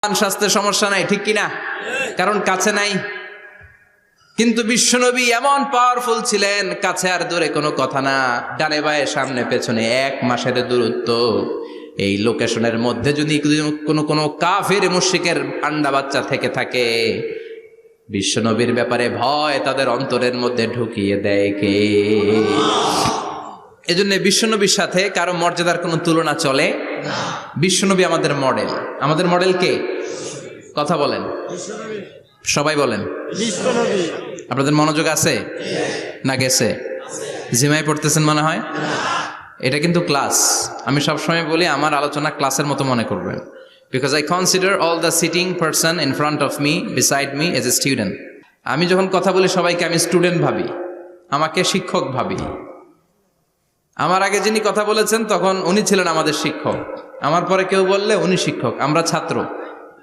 স্বাস্থ্যের সমস্যা নাই, ঠিক কিনা? কারণ কাছে নাই। কিন্তু বিশ্বনবী এমন পাওয়ারফুল ছিলেন, কাছে আর দূরে কোনো কথা না, ডানে বায়ে সামনে পেছনে 1 মাসের দূরত্ব। এই লোকেশনের মধ্যে যদি কোনো কাফের মুশরিকের আন্ডা বাচ্চা থেকে থাকে, বিশ্বনবীর ব্যাপারে ভয় তাদের অন্তরের মধ্যে ঢুকিয়ে দেয় কে? এজন্য বিশ্বনবীর সাথে কারো মর্যাদার কোনো তুলনা চলে না। বিশ্বনবী আমাদের মডেল। আমাদের মডেল কে? কথা বলেন, সবাই বলেন। আপনাদের মনোযোগ আছে না গেছে? জিমাই পড়তেছেন মনে হয়। এটা কিন্তু ক্লাস। আমি সবসময় বলি আমার আলোচনা ক্লাসের মতো মনে করবেন, because I consider all the sitting person in front of me, beside me as a student. আমি যখন কথা বলি সবাইকে আমি স্টুডেন্ট ভাবি, আমাকে শিক্ষক ভাবি। আমার আগে যিনি কথা বলেছেন তখন উনি ছিলেন আমাদের শিক্ষক, আমার পরে কেউ বললে উনি শিক্ষক, আমরা ছাত্র।